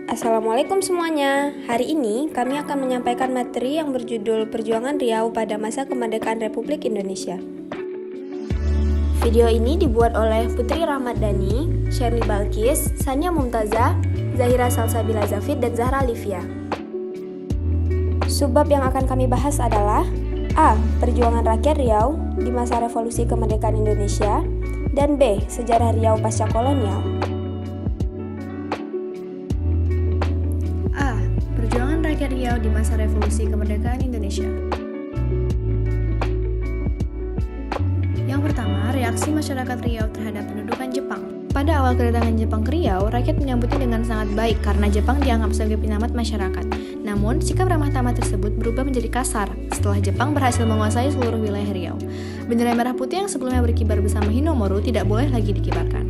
Assalamualaikum semuanya. Hari ini kami akan menyampaikan materi yang berjudul Perjuangan Riau pada Masa Kemerdekaan Republik Indonesia. Video ini dibuat oleh Putri Rahmadani, Sherly Balkis, Sania Mumtazah, Zahira Salsabila Zafid, dan Zahra Livia. Subbab yang akan kami bahas adalah A. Perjuangan rakyat Riau di masa revolusi kemerdekaan Indonesia, dan B. Sejarah Riau pasca kolonial. A. Perjuangan rakyat Riau di masa revolusi kemerdekaan Indonesia. Yang pertama, reaksi masyarakat Riau terhadap pendudukan Jepang. Pada awal kedatangan Jepang ke Riau, rakyat menyambutnya dengan sangat baik karena Jepang dianggap sebagai penyelamat masyarakat. Namun, sikap ramah tamah tersebut berubah menjadi kasar setelah Jepang berhasil menguasai seluruh wilayah Riau. Bendera merah putih yang sebelumnya berkibar bersama Hinomoru tidak boleh lagi dikibarkan.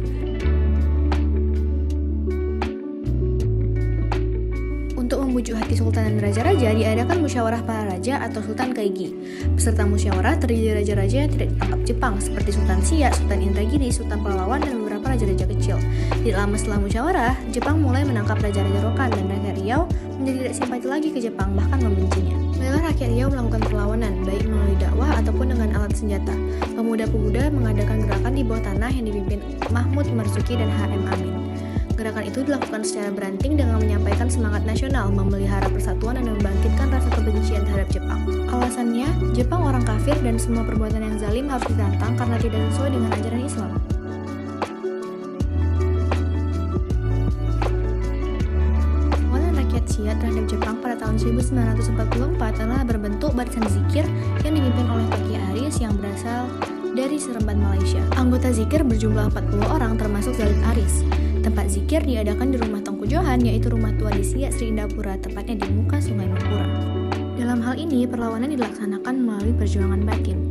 Untuk membujuk hati sultan dan raja-raja, diadakan musyawarah para raja atau Sultan Kaigi. Peserta musyawarah terdiri dari raja-raja yang tidak ditangkap Jepang, seperti Sultan Siak, Sultan Indragiri, Sultan Pahlawan, dan beberapa raja-raja kecil. Tidak lama setelah musyawarah, Jepang mulai menangkap raja-raja Rokan, dan rakyat Riau menjadi tidak simpati lagi ke Jepang, bahkan membencinya. Mulailah rakyat Riau melakukan perlawanan, baik melalui dakwah ataupun dengan alat senjata. Pemuda-pemuda mengadakan gerakan di bawah tanah yang dipimpin Mahmud Marzuki dan H.M. Amin. Gerakan itu dilakukan secara beranting dengan menyampaikan semangat nasional, memelihara persatuan, dan membangkitkan rasa kebencian terhadap Jepang. Alasannya, Jepang orang kafir dan semua perbuatan yang zalim harus ditantang karena tidak sesuai dengan ajaran Islam. Perlawanan rakyat Siak terhadap Jepang pada tahun 1944 adalah berbentuk barisan zikir yang dipimpin oleh Paki Aris yang berasal dari Seremban, Malaysia. Anggota zikir berjumlah 40 orang termasuk Zalid Aris. Tempat zikir diadakan di rumah Tengku Johan, yaitu rumah tua di Siak Sri Indapura, tepatnya di muka Sungai Mempura. Dalam hal ini, perlawanan dilaksanakan melalui perjuangan batin.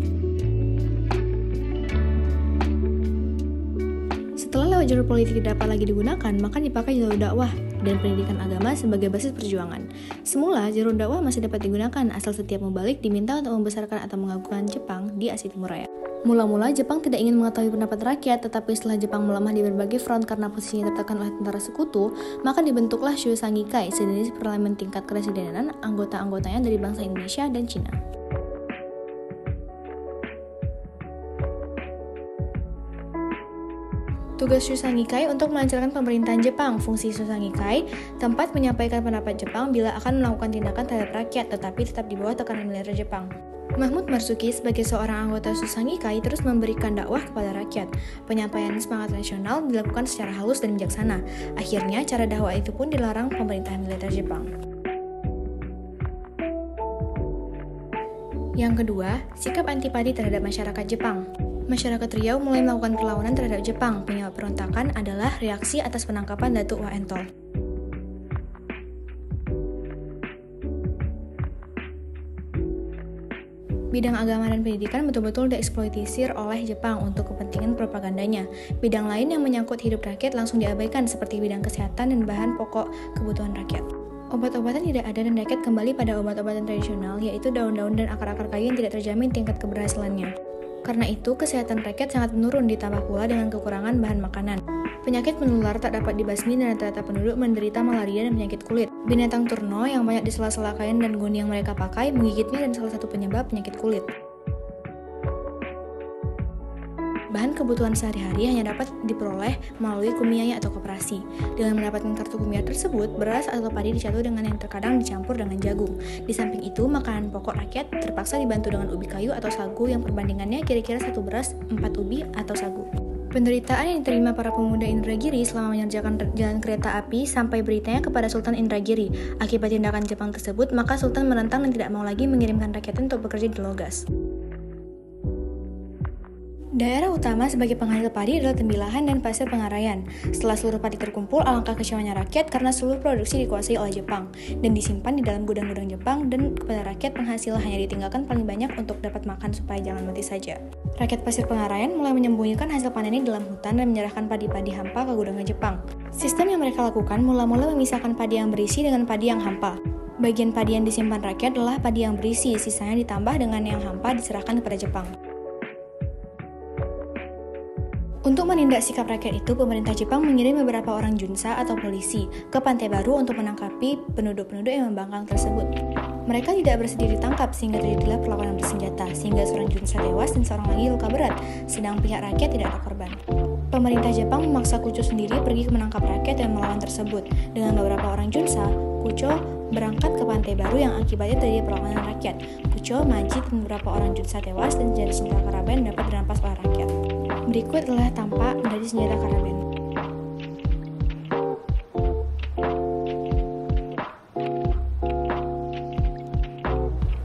Setelah lewat jalur politik tidak dapat lagi digunakan, maka dipakai jalur dakwah dan pendidikan agama sebagai basis perjuangan. Semula, jalur dakwah masih dapat digunakan asal setiap mubalik diminta untuk membesarkan atau mengagungkan Jepang di Asia Timur Raya. Mula-mula Jepang tidak ingin mengetahui pendapat rakyat, tetapi setelah Jepang melemah di berbagai front karena posisinya tertekan oleh tentara sekutu, maka dibentuklah Shusangikai, sejenis parlemen tingkat kepresidenan, anggota-anggotanya dari bangsa Indonesia dan Cina. Tugas Shusangikai untuk melancarkan pemerintahan Jepang. Fungsi Shusangikai, tempat menyampaikan pendapat Jepang bila akan melakukan tindakan terhadap rakyat, tetapi tetap di bawah tekanan militer Jepang. Mahmud Marzuki sebagai seorang anggota Shusangikai terus memberikan dakwah kepada rakyat. Penyampaian semangat nasional dilakukan secara halus dan bijaksana. Akhirnya, cara dakwah itu pun dilarang pemerintahan militer Jepang. Yang kedua, sikap antipati terhadap masyarakat Jepang. Masyarakat Riau mulai melakukan perlawanan terhadap Jepang. Penyebab perontakan adalah reaksi atas penangkapan Datuk Wah Entol. Bidang agama dan pendidikan betul-betul dieksploitisir oleh Jepang untuk kepentingan propagandanya. Bidang lain yang menyangkut hidup rakyat langsung diabaikan seperti bidang kesehatan dan bahan pokok kebutuhan rakyat. Obat-obatan tidak ada dan rakyat kembali pada obat-obatan tradisional, yaitu daun-daun dan akar-akar kayu yang tidak terjamin tingkat keberhasilannya. Karena itu, kesehatan rakyat sangat menurun ditambah pula dengan kekurangan bahan makanan. Penyakit menular tak dapat dibasmi dan rata-rata penduduk menderita malaria dan penyakit kulit. Binatang turno yang banyak di sela-sela kain dan goni yang mereka pakai menggigitnya dan salah satu penyebab penyakit kulit. Bahan kebutuhan sehari-hari hanya dapat diperoleh melalui kumiai atau koperasi. Dengan mendapatkan kartu kumiai tersebut, beras atau padi dicatu dengan yang terkadang dicampur dengan jagung. Di samping itu, makanan pokok rakyat terpaksa dibantu dengan ubi kayu atau sagu yang perbandingannya kira-kira 1 beras 4 ubi atau sagu. Penderitaan yang diterima para pemuda Indragiri selama mengerjakan jalan kereta api sampai beritanya kepada Sultan Indragiri. Akibat tindakan Jepang tersebut, maka Sultan menentang dan tidak mau lagi mengirimkan rakyatnya untuk bekerja di Logas. Daerah utama sebagai penghasil padi adalah Tembilahan dan Pasir Pengarayan. Setelah seluruh padi terkumpul, alangkah kecewanya rakyat karena seluruh produksi dikuasai oleh Jepang dan disimpan di dalam gudang-gudang Jepang, dan kepada rakyat penghasil hanya ditinggalkan paling banyak untuk dapat makan supaya jangan mati saja. Rakyat Pasir Pengarayan mulai menyembunyikan hasil panennya di dalam hutan dan menyerahkan padi-padi hampa ke gudangnya Jepang. Sistem yang mereka lakukan mula-mula memisahkan padi yang berisi dengan padi yang hampa. Bagian padi yang disimpan rakyat adalah padi yang berisi, sisanya ditambah dengan yang hampa diserahkan kepada Jepang. Untuk menindak sikap rakyat itu, pemerintah Jepang mengirim beberapa orang junsa atau polisi ke Pantai Baru untuk menangkapi penduduk-penduduk yang membangkang tersebut. Mereka tidak bersedia ditangkap sehingga terjadilah perlawanan bersenjata, sehingga seorang junsa tewas dan seorang lagi luka berat, sedang pihak rakyat tidak ada korban. Pemerintah Jepang memaksa Kucho sendiri pergi menangkap rakyat dan melawan tersebut. Dengan beberapa orang junsa, Kucho berangkat ke Pantai Baru yang akibatnya terjadi perlawanan rakyat. Kucho, Majid, dan beberapa orang junsa tewas dan senjata karaben dapat dirampas oleh rakyat. Berikut adalah tampak dari senjata karaben.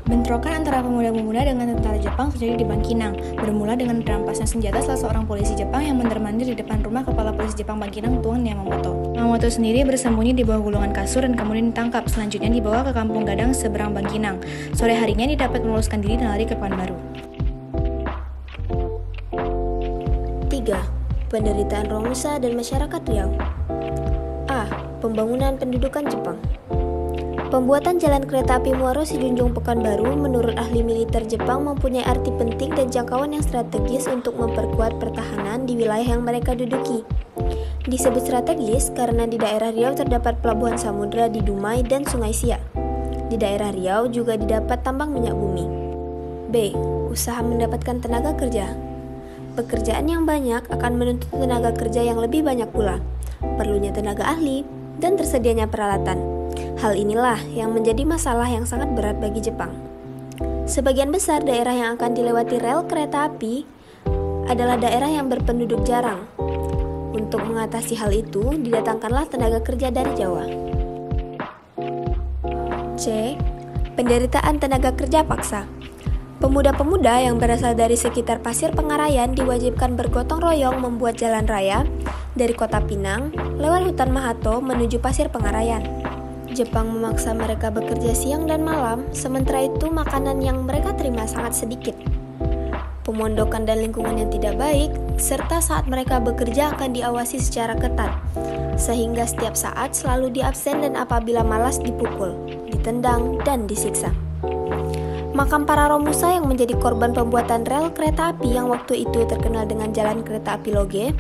Bentrokan antara pemuda-pemuda dengan tentara Jepang terjadi di Bangkinang, bermula dengan dirampasnya senjata salah seorang polisi Jepang yang mondar-mandir di depan rumah kepala polisi Jepang Bangkinang, Tuan Yamamoto. Yamamoto sendiri bersembunyi di bawah gulungan kasur dan kemudian ditangkap, selanjutnya dibawa ke Kampung Gadang seberang Bangkinang. Sore harinya didapat meloloskan diri dan lari ke Pekanbaru. 3. Penderitaan Romusa dan masyarakat Riau. A. Pembangunan pendudukan Jepang. Pembuatan jalan kereta api Muaro Sijunjung Pekanbaru menurut ahli militer Jepang mempunyai arti penting dan jangkauan yang strategis untuk memperkuat pertahanan di wilayah yang mereka duduki. Disebut strategis karena di daerah Riau terdapat pelabuhan samudera di Dumai dan Sungai Siak. Di daerah Riau juga didapat tambang minyak bumi. B. Usaha mendapatkan tenaga kerja. Pekerjaan yang banyak akan menuntut tenaga kerja yang lebih banyak pula, perlunya tenaga ahli, dan tersedianya peralatan. Hal inilah yang menjadi masalah yang sangat berat bagi Jepang. Sebagian besar daerah yang akan dilewati rel kereta api adalah daerah yang berpenduduk jarang. Untuk mengatasi hal itu, didatangkanlah tenaga kerja dari Jawa. C. Penderitaan tenaga kerja paksa. Pemuda-pemuda yang berasal dari sekitar Pasir Pengarayan diwajibkan bergotong royong membuat jalan raya dari Kota Pinang lewat hutan Mahato menuju Pasir Pengarayan. Jepang memaksa mereka bekerja siang dan malam, sementara itu makanan yang mereka terima sangat sedikit. Pemondokan dan lingkungan yang tidak baik, serta saat mereka bekerja akan diawasi secara ketat, sehingga setiap saat selalu diabsen dan apabila malas dipukul, ditendang, dan disiksa. Makam para Romusa yang menjadi korban pembuatan rel kereta api yang waktu itu terkenal dengan Jalan Kereta Api Loge,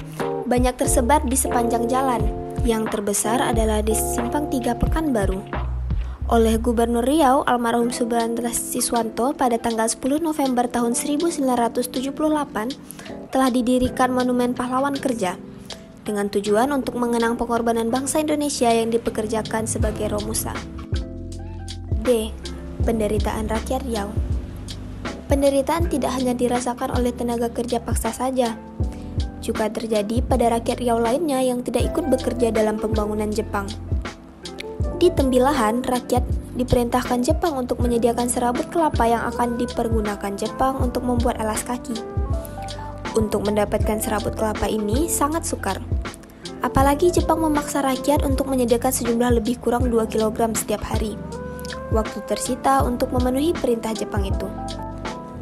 banyak tersebar di sepanjang jalan. Yang terbesar adalah di Simpang 3 Pekanbaru. Oleh Gubernur Riau almarhum Subranta Siswanto pada tanggal 10 November tahun 1978 telah didirikan Monumen Pahlawan Kerja dengan tujuan untuk mengenang pengorbanan bangsa Indonesia yang dipekerjakan sebagai Romusa. D. Penderitaan rakyat Riau. Penderitaan tidak hanya dirasakan oleh tenaga kerja paksa saja, juga terjadi pada rakyat Riau lainnya yang tidak ikut bekerja dalam pembangunan Jepang. Di Tembilahan, rakyat diperintahkan Jepang untuk menyediakan serabut kelapa yang akan dipergunakan Jepang untuk membuat alas kaki. Untuk mendapatkan serabut kelapa ini sangat sukar. Apalagi Jepang memaksa rakyat untuk menyediakan sejumlah lebih kurang 2 kg setiap hari. Waktu tersita untuk memenuhi perintah Jepang itu.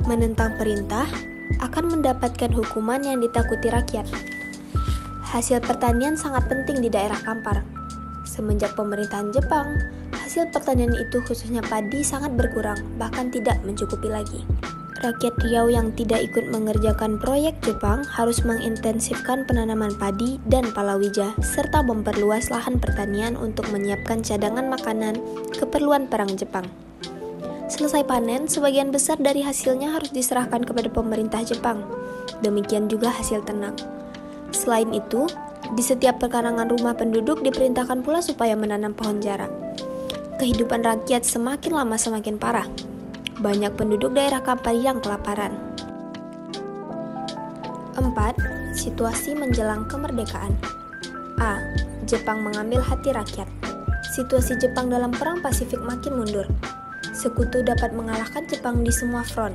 Menentang perintah akan mendapatkan hukuman yang ditakuti rakyat. Hasil pertanian sangat penting di daerah Kampar. Semenjak pemerintahan Jepang, hasil pertanian itu khususnya padi sangat berkurang, bahkan tidak mencukupi lagi. Rakyat Riau yang tidak ikut mengerjakan proyek Jepang harus mengintensifkan penanaman padi dan palawija, serta memperluas lahan pertanian untuk menyiapkan cadangan makanan keperluan perang Jepang. Selesai panen, sebagian besar dari hasilnya harus diserahkan kepada pemerintah Jepang. Demikian juga hasil ternak. Selain itu, di setiap pekarangan rumah penduduk diperintahkan pula supaya menanam pohon jarak. Kehidupan rakyat semakin lama semakin parah. Banyak penduduk daerah Kampar yang kelaparan. 4. Situasi menjelang kemerdekaan. A. Jepang mengambil hati rakyat. Situasi Jepang dalam Perang Pasifik makin mundur. Sekutu dapat mengalahkan Jepang di semua front.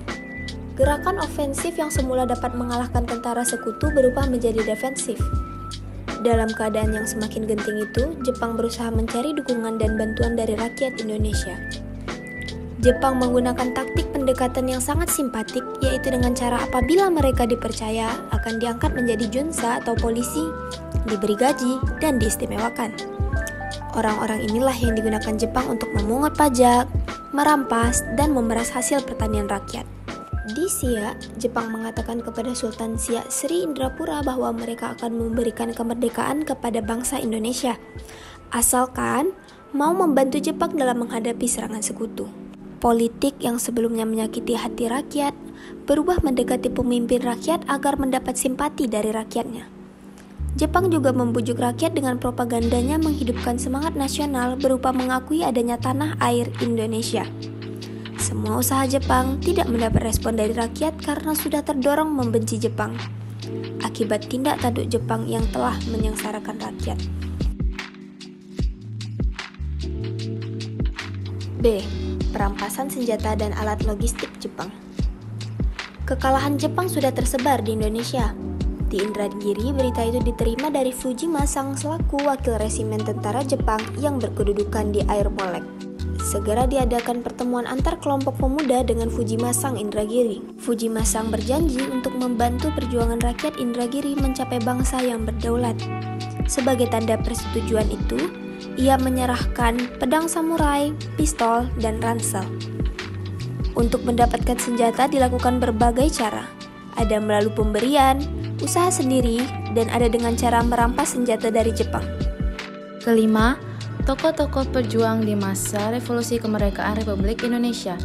Gerakan ofensif yang semula dapat mengalahkan tentara sekutu berubah menjadi defensif. Dalam keadaan yang semakin genting itu, Jepang berusaha mencari dukungan dan bantuan dari rakyat Indonesia. Jepang menggunakan taktik pendekatan yang sangat simpatik, yaitu dengan cara apabila mereka dipercaya akan diangkat menjadi junsa atau polisi, diberi gaji, dan diistimewakan. Orang-orang inilah yang digunakan Jepang untuk memungut pajak, merampas, dan memeras hasil pertanian rakyat. Di Siak, Jepang mengatakan kepada Sultan Siak Sri Indrapura bahwa mereka akan memberikan kemerdekaan kepada bangsa Indonesia, asalkan mau membantu Jepang dalam menghadapi serangan sekutu. Politik yang sebelumnya menyakiti hati rakyat berubah mendekati pemimpin rakyat agar mendapat simpati dari rakyatnya. Jepang juga membujuk rakyat dengan propagandanya menghidupkan semangat nasional berupa mengakui adanya tanah air Indonesia. Semua usaha Jepang tidak mendapat respon dari rakyat karena sudah terdorong membenci Jepang akibat tindak tanduk Jepang yang telah menyengsarakan rakyat. B. Perampasan senjata dan alat logistik Jepang. Kekalahan Jepang sudah tersebar di Indonesia. Di Indragiri, berita itu diterima dari Fujima sang selaku wakil resimen tentara Jepang yang berkedudukan di Air Molek. Segera diadakan pertemuan antar kelompok pemuda dengan Fujima sang Indragiri. Fujima sang berjanji untuk membantu perjuangan rakyat Indragiri mencapai bangsa yang berdaulat. Sebagai tanda persetujuan itu, ia menyerahkan pedang samurai, pistol, dan ransel. Untuk mendapatkan senjata dilakukan berbagai cara. Ada melalui pemberian, usaha sendiri, dan ada dengan cara merampas senjata dari Jepang. Kelima, tokoh-tokoh pejuang di masa Revolusi Kemerdekaan Republik Indonesia.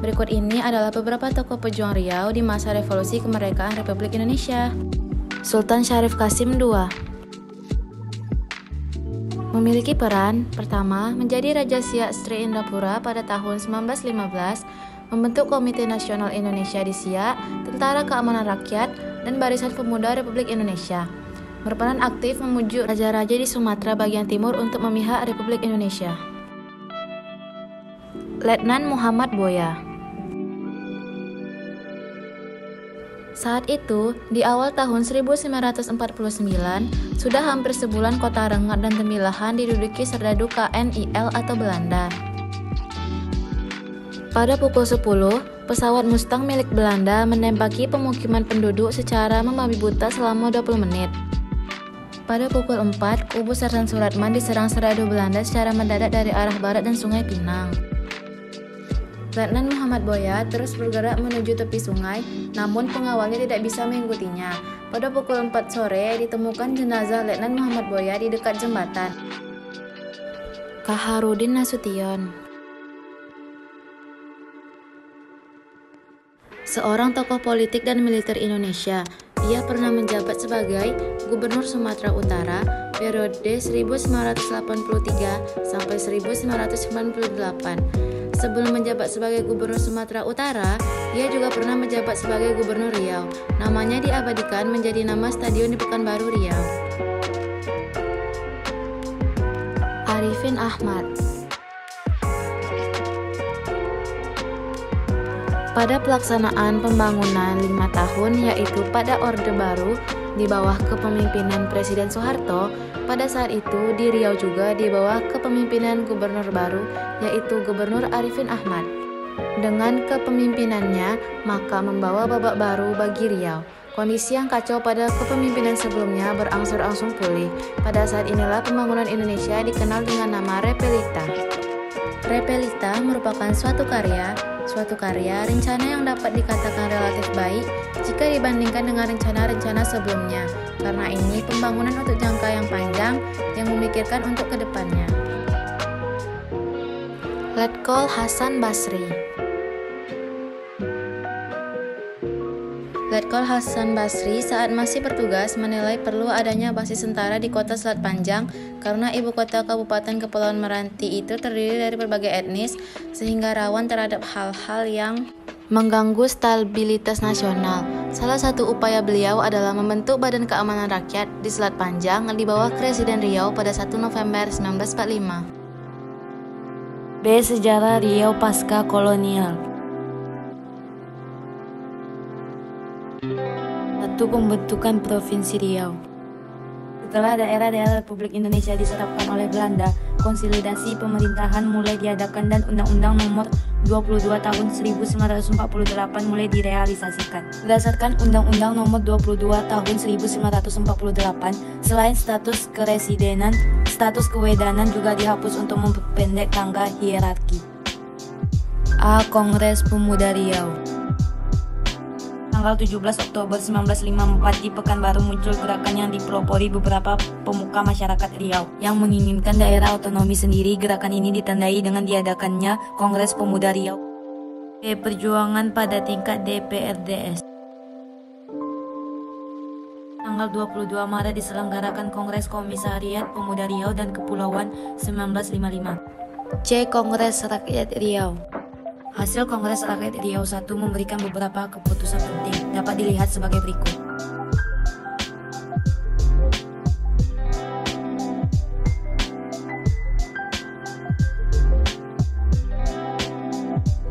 Berikut ini adalah beberapa tokoh pejuang Riau di masa Revolusi Kemerdekaan Republik Indonesia. Sultan Syarif Qasim II memiliki peran pertama menjadi Raja Siak Sri Indrapura pada tahun 1915, membentuk Komite Nasional Indonesia di Siak, Tentara Keamanan Rakyat, dan Barisan Pemuda Republik Indonesia. Berperan aktif memujuk raja-raja di Sumatera bagian timur untuk memihak Republik Indonesia. Letnan Muhammad Boya. Saat itu, di awal tahun 1949, sudah hampir sebulan kota Rengat dan Tembilahan diduduki serdadu KNIL atau Belanda. Pada pukul 10, pesawat Mustang milik Belanda menembaki pemukiman penduduk secara membabi buta selama 20 menit. Pada pukul 4, kubu Sersan Suratman diserang serdadu Belanda secara mendadak dari arah barat dan Sungai Pinang. Letnan Muhammad Boya terus bergerak menuju tepi sungai, namun pengawalnya tidak bisa mengikutinya. Pada pukul 4 sore, ditemukan jenazah Letnan Muhammad Boya di dekat jembatan. Kaharudin Nasution, seorang tokoh politik dan militer Indonesia. Ia pernah menjabat sebagai Gubernur Sumatera Utara periode 1983 sampai 1998. Sebelum menjabat sebagai Gubernur Sumatera Utara, ia juga pernah menjabat sebagai Gubernur Riau. Namanya diabadikan menjadi nama stadion di Pekanbaru, Riau. Arifin Ahmad. Pada pelaksanaan pembangunan 5 tahun, yaitu pada Orde Baru di bawah kepemimpinan Presiden Soeharto, pada saat itu di Riau juga di bawah kepemimpinan Gubernur baru, yaitu Gubernur Arifin Ahmad. Dengan kepemimpinannya, maka membawa babak baru bagi Riau. Kondisi yang kacau pada kepemimpinan sebelumnya berangsur-angsur pulih. Pada saat inilah pembangunan Indonesia dikenal dengan nama Repelita. Repelita merupakan suatu karya rencana yang dapat dikatakan relatif baik jika dibandingkan dengan rencana-rencana sebelumnya. Karena ini pembangunan untuk jangka yang panjang yang memikirkan untuk kedepannya. Letkol Hasan Basri. Letkol Hasan Basri saat masih bertugas menilai perlu adanya basis tentara di kota Selat Panjang karena ibu kota Kabupaten Kepulauan Meranti itu terdiri dari berbagai etnis sehingga rawan terhadap hal-hal yang mengganggu stabilitas nasional. Salah satu upaya beliau adalah membentuk Badan Keamanan Rakyat di Selat Panjang di bawah Presiden Riau pada 1 November 1945. B. Sejarah Riau pasca kolonial. 1. Pembentukan Provinsi Riau. Setelah daerah-daerah Republik Indonesia diserahkan oleh Belanda, konsolidasi pemerintahan mulai diadakan dan Undang-Undang Nomor 22 Tahun 1948 mulai direalisasikan. Berdasarkan Undang-Undang Nomor 22 Tahun 1948, selain status keresidenan, status kewedanan juga dihapus untuk memperpendek tangga hierarki. A. Kongres Pemuda Riau. tanggal 17 Oktober 1954 di Pekanbaru muncul gerakan yang dipelopori beberapa pemuka masyarakat Riau yang menginginkan daerah otonomi sendiri. Gerakan ini ditandai dengan diadakannya Kongres Pemuda Riau. Perjuangan pada tingkat DPRDS. Tanggal 22 Maret diselenggarakan Kongres Komisariat Pemuda Riau dan Kepulauan 1955. C. Kongres Rakyat Riau. Hasil Kongres Rakyat Riau 1 memberikan beberapa keputusan penting, dapat dilihat sebagai berikut.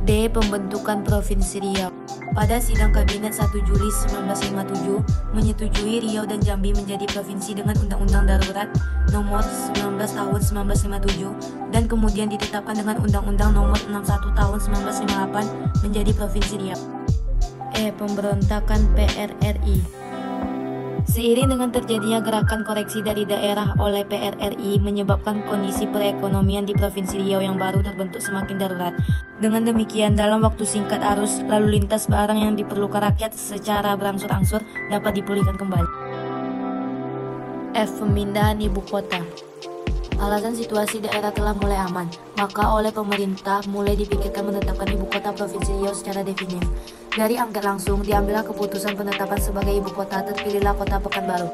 D. Pembentukan Provinsi Riau. Pada sidang Kabinet 1 Juli 1957, menyetujui Riau dan Jambi menjadi provinsi dengan Undang-Undang Darurat Nomor 19 Tahun 1957 dan kemudian ditetapkan dengan Undang-Undang Nomor 61 Tahun 1958 menjadi Provinsi Riau. E. Pemberontakan PRRI. Seiring dengan terjadinya gerakan koreksi dari daerah oleh PRRI menyebabkan kondisi perekonomian di Provinsi Riau yang baru terbentuk semakin darurat. Dengan demikian, dalam waktu singkat arus lalu lintas barang yang diperlukan rakyat secara berangsur-angsur dapat dipulihkan kembali. F. Pemindahan ibu kota. Alasan situasi daerah telah mulai aman, maka oleh pemerintah mulai dipikirkan menetapkan ibu kota Provinsi Riau secara definitif. Dari angket langsung diambillah keputusan penetapan sebagai ibu kota, terpilihlah kota Pekanbaru.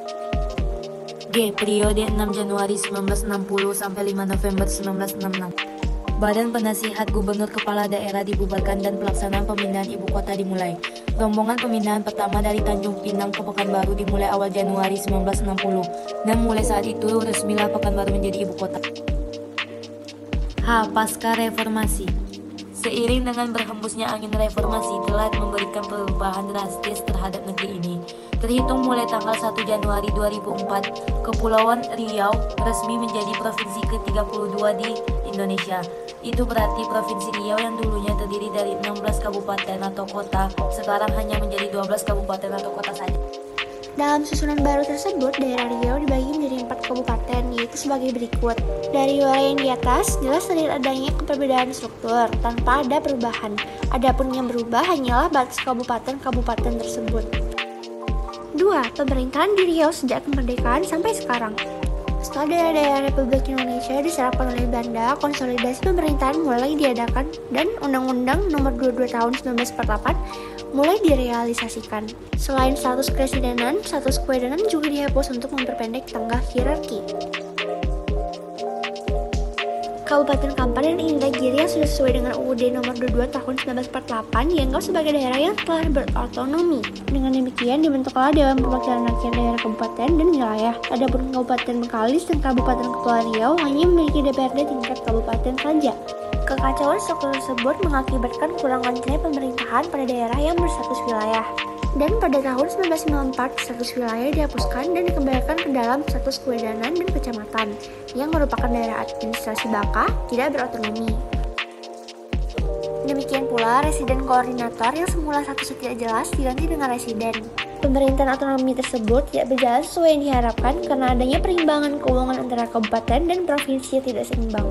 G. Periode 6 Januari 1960 sampai 5 November 1966. Badan Penasihat Gubernur Kepala Daerah dibubarkan dan pelaksanaan pemindahan ibu kota dimulai. Rombongan pemindahan pertama dari Tanjung Pinang ke Pekanbaru dimulai awal Januari 1960 dan mulai saat itu resmilah Pekanbaru menjadi ibu kota. H. Pasca Reformasi. Seiring dengan berhembusnya angin reformasi telah memberikan perubahan drastis terhadap negeri ini. Terhitung mulai tanggal 1 Januari 2004, Kepulauan Riau resmi menjadi provinsi ke-32 di Indonesia. Itu berarti Provinsi Riau yang dulunya terdiri dari 16 kabupaten atau kota, sekarang hanya menjadi 12 kabupaten atau kota saja. Dalam susunan baru tersebut, daerah Riau dibagi menjadi 4 kabupaten, yaitu sebagai berikut. Dari wilayah yang di atas, jelas terlihat adanya keperbedaan struktur, tanpa ada perubahan. Adapun yang berubah hanyalah batas kabupaten-kabupaten tersebut. 2. Pemerintahan di Riau sejak kemerdekaan sampai sekarang. Setelah daerah-daerah Republik Indonesia diserahkan oleh Belanda, konsolidasi pemerintahan mulai diadakan dan Undang-Undang Nomor 22 Tahun 1948 mulai direalisasikan. Selain status kepresidenan, status kewedanan juga dihapus untuk memperpendek tengah hierarki. Kabupaten Kampar dan Indragiri yang sudah sesuai dengan UUD Nomor 22 Tahun 1948 dianggap sebagai daerah yang telah berotonomi. Dengan demikian dibentuklah Dewan Perwakilan Rakyat Daerah Kabupaten dan Wilayah. Adapun Kabupaten Bengkalis dan Kabupaten Kepulauan Riau hanya memiliki DPRD tingkat kabupaten saja. Kekacauan struktur tersebut mengakibatkan kurang kontrol pemerintahan pada daerah yang berstatus wilayah. Dan pada tahun 1994, status wilayah dihapuskan dan dikembalikan ke dalam status kewedanan dan kecamatan, yang merupakan daerah administrasi baka, tidak berotonomi. Demikian pula, residen koordinator yang semula statusnya tidak jelas diganti dengan residen. Pemerintahan otonomi tersebut tidak berjalan sesuai yang diharapkan karena adanya perimbangan keuangan antara kabupaten dan provinsi yang tidak seimbang.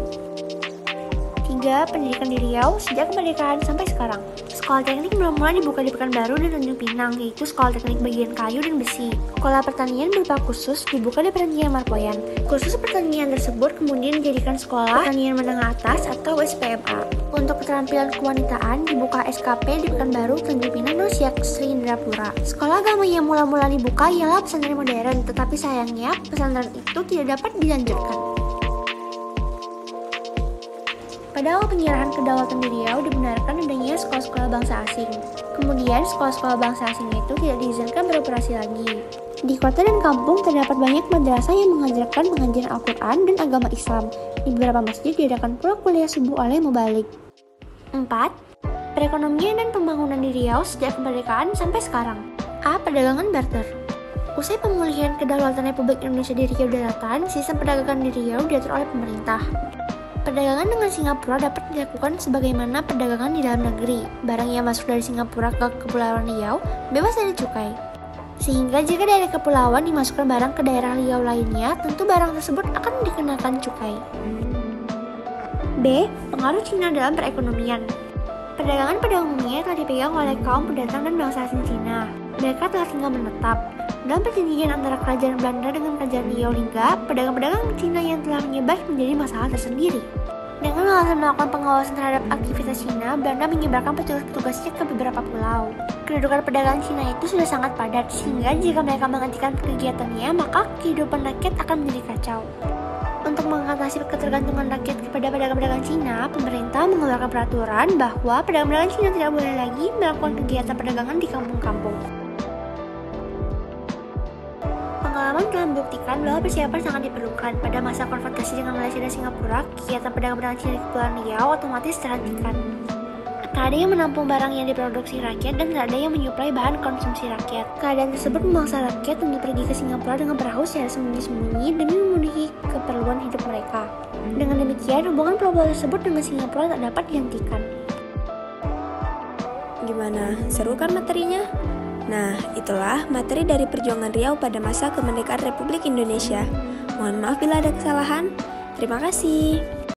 3. Pendidikan di Riau sejak kemerdekaan sampai sekarang. Sekolah teknik mula-mula dibuka di Pekanbaru dan Tanjung Pinang, yaitu Sekolah Teknik Bagian Kayu dan Besi. Sekolah Pertanian berupa kursus dibuka di Pertanian Marpoyan. Kursus pertanian tersebut kemudian dijadikan Sekolah Pertanian Menengah Atas atau SPMA. Untuk keterampilan kewanitaan dibuka SKP di Pekanbaru, Tanjung Pinang, dan Siak Sri Indrapura. Sekolah agama yang mula-mula dibuka ialah pesantren modern, tetapi sayangnya pesantren itu tidak dapat dilanjutkan. Pada awal penyerahan kedaulatan di Riau dibenarkan adanya sekolah-sekolah bangsa asing. Kemudian sekolah-sekolah bangsa asing itu tidak diizinkan beroperasi lagi. Di kota dan kampung terdapat banyak madrasah yang mengajarkan pengajian Al-Quran dan agama Islam. Di beberapa masjid diadakan pula kuliah subuh oleh mubalik. 4. Perekonomian dan pembangunan di Riau sejak kemerdekaan sampai sekarang. A. Perdagangan barter. Usai pemulihan kedaulatan Republik Indonesia di Riau Daratan, sistem perdagangan di Riau diatur oleh pemerintah. Perdagangan dengan Singapura dapat dilakukan sebagaimana perdagangan di dalam negeri. Barang yang masuk dari Singapura ke Kepulauan Riau bebas dari cukai. Sehingga jika dari kepulauan dimasukkan barang ke daerah Riau lainnya, tentu barang tersebut akan dikenakan cukai. B. Pengaruh Cina dalam perekonomian. Perdagangan pada umumnya telah dipegang oleh kaum pendatang dan bangsa asing Cina. Mereka telah tinggal menetap. Dalam perjanjian antara kerajaan Belanda dengan kerajaan Riau Lingga, pedagang-pedagang Cina yang telah menyebar menjadi masalah tersendiri. Dengan alasan melakukan pengawasan terhadap aktivitas Cina, Belanda menyebarkan petugas-petugasnya ke beberapa pulau. Kedudukan perdagangan Cina itu sudah sangat padat, sehingga jika mereka menghentikan kegiatannya, maka kehidupan rakyat akan menjadi kacau. Untuk mengatasi ketergantungan rakyat kepada pedagang-pedagang Cina, pemerintah mengeluarkan peraturan bahwa pedagang-pedagang Cina tidak boleh lagi melakukan kegiatan perdagangan di kampung-kampung. Pengalaman telah membuktikan bahwa persiapan sangat diperlukan. Pada masa konfrontasi dengan Malaysia dan Singapura, kegiatan pedagang-pedagang Cina di Kepulauan Riau otomatis terhentikan. Tak ada yang menampung barang yang diproduksi rakyat dan tak ada yang menyuplai bahan konsumsi rakyat. Keadaan tersebut memaksa rakyat untuk pergi ke Singapura dengan perahu secara sembunyi-sembunyi demi memenuhi keperluan hidup mereka. Dengan demikian, hubungan pulau tersebut dengan Singapura tak dapat dihentikan. Gimana? Seru kan materinya? Nah, itulah materi dari perjuangan Riau pada masa kemerdekaan Republik Indonesia. Mohon maaf bila ada kesalahan. Terima kasih.